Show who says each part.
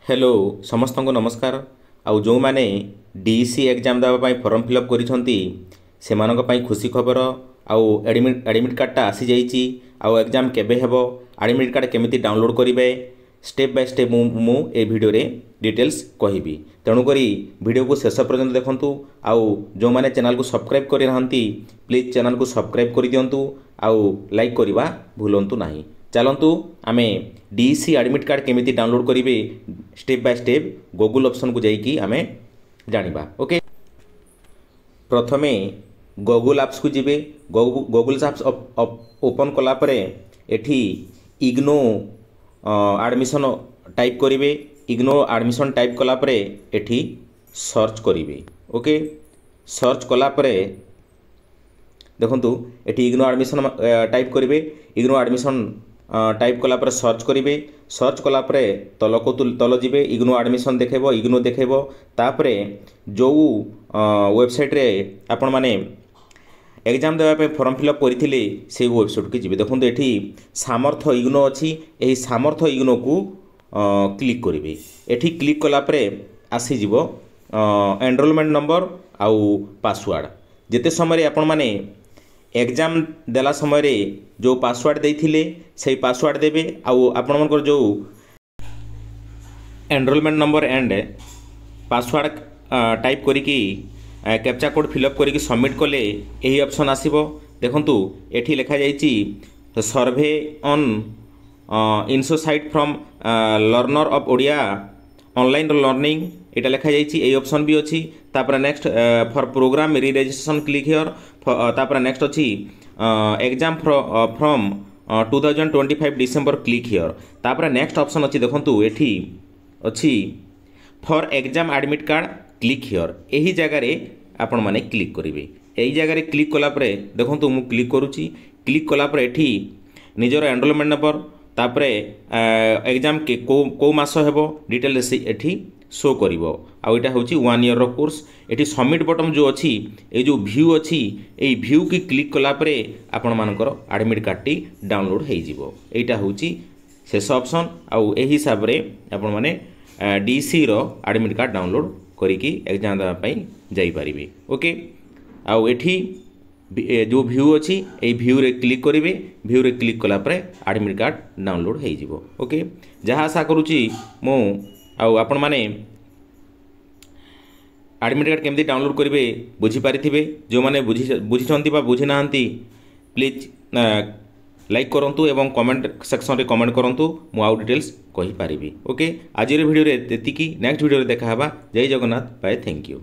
Speaker 1: Hello समस्त को नमस्कार। आउ जो माने डीसी एग्जाम देवाई फॉर्म फिलअप करिसेंती सेमानक पई खुशी खबर। आउ एडमिट कार्डटा आसी जाइए। आउ एग्जाम केबे हेबो, एडमिट कार्ड केमिति डाउनलोड करिवे स्टेप बाय स्टेप मु ए वीडियो रे डिटेल्स कहिबी। तेणुक वीडियो को शेष पर्यंत देखंतु। आउ जो माने चैनल को सब्सक्राइब करि नाहंती प्लीज चैनल को सब्सक्राइब करि दियंतु। आउ लाइक करिबा भूलंतु नाही। चलतु आमे डीसी एडमिट कार्ड केमिति डाउनलोड करिवे step by step Google option को जाइकी आमे जानिबा। ओके, प्रथमे गूगल एप्स को जिबे। गूगल एप्स ओपन कला परे एठी इग्नो एडमिशन टाइप करिवे। इग्नो एडमिशन टाइप कला परे एठी सर्च करिवे। ओके, सर्च कला परे देखंतु एठी इग्नो एडमिशन टाइप करिवे। इग्नो एडमिशन टाइप कला पर सर्च करिवे। सर्च कला पर तल को तल जिबे इग्नो एडमिशन देखेबो। इग्नो देखेबो तापरे जो वेबसाइट रे आपण माने एग्जाम देवा पे फॉर्म फिलअप करथिले से वेबसाइट के जिबे। देखंतु एठी सामर्थ्य इग्नो अछि। एही सामर्थ्य इग्नो को क्लिक करिवे। एठी क्लिक कला पर आसी जिवो एनरोलमेंट नंबर आउ पासवर्ड। जेते समय आपण माने एग्जाम देला समय रे जो पासवर्ड देइथिले से पासवर्ड देबे। आउ आपण मनकर जो enrolment number and password type करिकी कैप्चा कोड फिलअप करिकी सबमिट कले यही ऑप्शन आसीबो। देखंतु एठी लिखा जाइछि सर्वे ऑन इनसो site from learner of Odia online learning एटा लिखा जाइछि। ए ऑप्शन भी अछि। तापर next for programme reregistration click here. तापर नेक्स्ट अछि exam from 2025 December click here. तापर नेक्स्ट ऑप्शन अछि देखंतु एठी अछि for exam admit card click here. एही जगह रे आपण माने क्लिक करिवे। एही जगह रे क्लिक कला परे देखंतु मु क्लिक करूची। क्लिक कला परे एठी निजर एनरोलमेंट नंबर तापरे एग्जाम के को मास हेबो डिटेल एठी शो करिवो। आ एटा होची 1 ईयर रो कोर्स। एठी सबमिट बटन जो अछि ए जो व्यू अछि ए व्यू की क्लिक कला परे आपण मानकर एडमिट कार्ड टी डाउनलोड हेइ जिवो। एटा होची शेष ऑप्शन। आ एही हिसाब रे आपण माने डीसी रो एडमिट कार्ड डाउनलोड करिकी एग्जाम देवा पई जाई परिबे। ओके, आ एठी जो व्यू अच्छी ये व्यू रे क्लिक करेंगे। व्यू रे क्लिक कला परे एडमिट कार्ड डाउनलोड हो जिवो। ओके, जहाँ आशा करुच्ची मु आपण माने एडमिट कार्ड केमती डाउनलोड करेंगे बुझीपारे। जो मैंने बुझी बुझी ना प्लीज लाइक करंतु एवं कमेंट सेक्शन रे कमेंट करंतु। मु आउ डिटेल्स कहि पारिबी। ओके, आज वीडियो रे एतिकी। नेक्स्ट वीडियो रे देखा हबा। जय जगन्नाथ, बाय, थैंक यू।